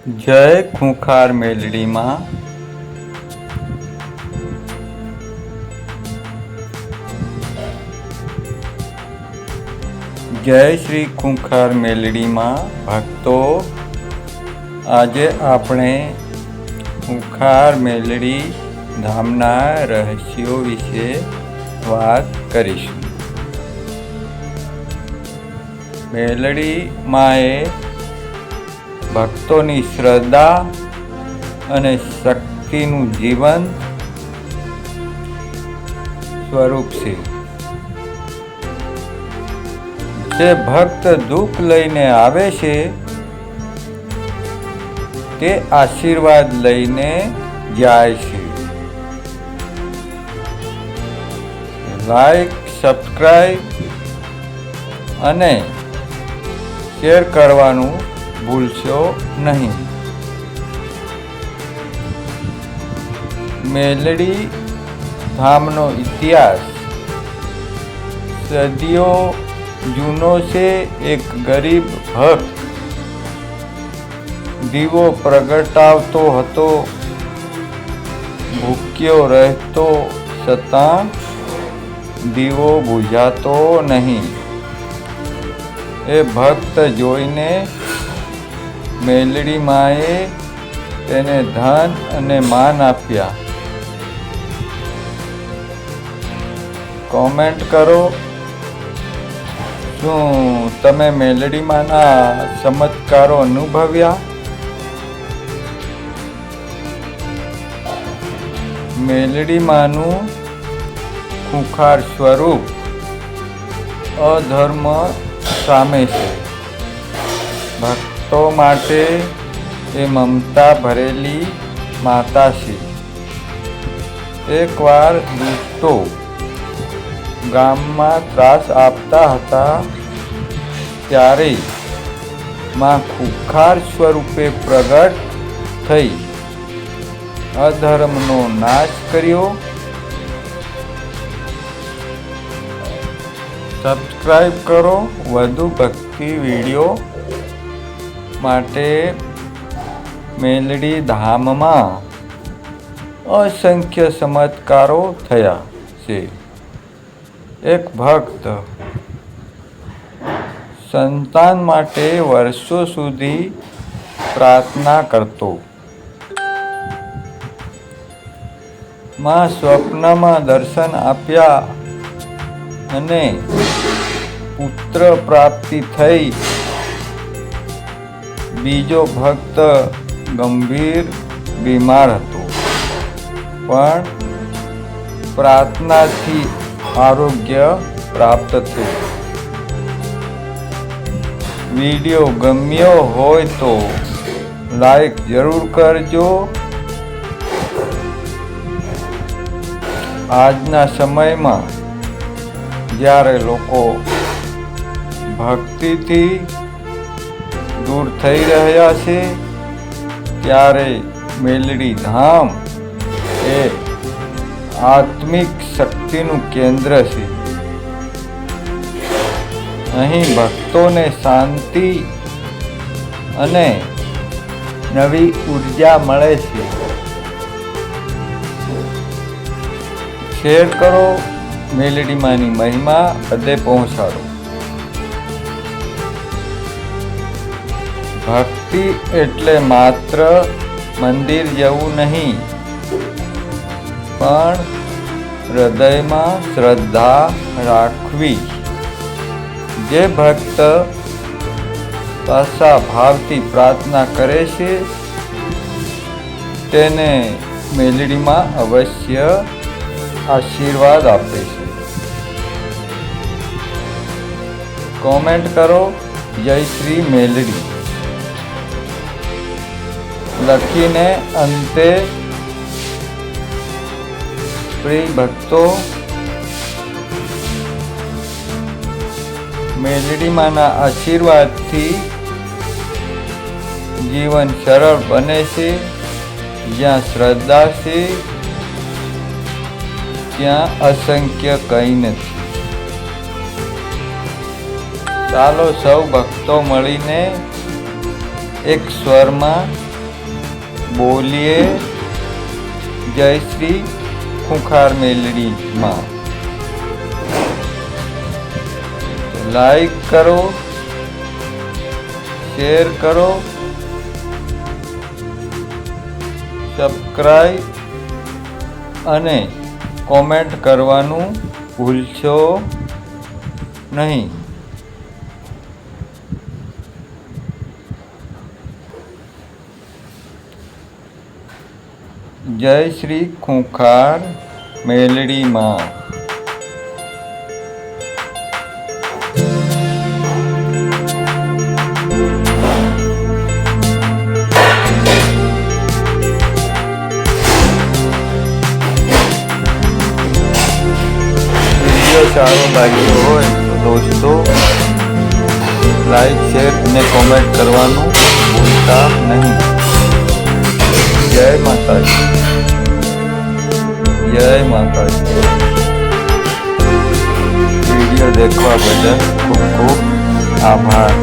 જય ખૂંખાર મેલડીમાં જય શ્રી ખૂંખાર મેલડીમાં ભક્તો, આજે આપણે ખૂંખાર મેલડી ધામના રહસ્યો વિશે વાત કરીશું. મેલડી માએ ભક્તોની શ્રદ્ધા અને શક્તિનું જીવંત સ્વરૂપ છે. જે ભક્ત દુઃખ લઈને આવે છે તે આશીર્વાદ લઈને જાય છે. લાઈક, સબસ્ક્રાઈબ અને શેર કરવાનું ભૂલશો નહીં. મેલડી ધામનો ઇતિહાસ સદીઓ જૂનો છે. એક ગરીબ ભક્ત દીવો પ્રગટાવતો હતો, ભૂખ્યો રહેતો છતાં દીવો બુઝાતો નહીં. એ ભક્ત જોઈને મેલડી માએ તેને ધન અને માન આપ્યા. કોમેન્ટ કરો, શું તમે મેલડી માના ચમત્કારો અનુભવ્યા? મેલડી માનું ખૂંખાર સ્વરૂપ અધર્મ સામે છે. ભક્તો માટે એ મમતા ભરેલી માતા છે. એકવાર દુષ્ટો ગામમાં ત્રાસ આપતા હતા ત્યારે માં ખૂંખાર સ્વરૂપે પ્રગટ થઈ અધર્મનો નાશ કર્યો. સબસ્ક્રાઈબ કરો વધુ ભક્તિ વિડીયો માટે. મેલડી ધામમાં અસંખ્ય ચમત્કારો થયા છે. એક ભક્ત સંતાન માટે વર્ષો સુધી પ્રાર્થના કરતો. માં સ્વપ્નમાં દર્શન આપ્યા અને પુત્ર પ્રાપ્તિ થઈ. બીજો ભક્ત ગંભીર બીમાર હતો, પણ પ્રાર્થનાથી આરોગ્ય પ્રાપ્ત થયું. વિડીયો ગમ્યો હોય તો લાઈક જરૂર કરજો. આજના સમયમાં જ્યારે લોકો ભક્તિથી દૂર થઈ રહ્યા છે, ત્યારે મેલડી ધામ એ આત્મિક શક્તિનું કેન્દ્ર છે. અહીં ભક્તોને શાંતિ અને નવી ઉર્જા મળે છે. શેર કરો, મેલડી માની મહિમા બધે પહોંચાડો. ભક્તિ એટલે માત્ર મંદિર જવું નહીં, પણ હૃદયમાં શ્રદ્ધા રાખવી. જે ભક્ત સાચા ભાવથી પ્રાર્થના કરે છે તેને મેલડીમાં અવશ્ય આશીર્વાદ આપે છે. કોમેન્ટ કરો જય શ્રી મેલડી લખીને. અંતે પ્રિય ભક્તો, મેલડી માના આશીર્વાદથી જીવન સરળ બને છે. જ્યાં શ્રદ્ધા છે ત્યાં અસંખ્ય કંઈ નથી. ચાલો સૌ ભક્તો મળીને એક સ્વરમાં બોલીએ જય શ્રી ખૂંખાર મેલડી માં। લાઈક કરો, શેર કરો, સબસ્ક્રાઈબ અને કોમેન્ટ કરવાનું ભૂલશો નહીં। જય શ્રી ખૂંખાર મેલડી માં। સારો લાગ્યો હોય તો દોસ્તો લાઈક શેર અને કોમેન્ટ કરવાનું ભૂલતા નહીં। જય માતાજી, જય માતાજી। વિડીયો દેખવા બદલ ખૂબ ખૂબ આભાર।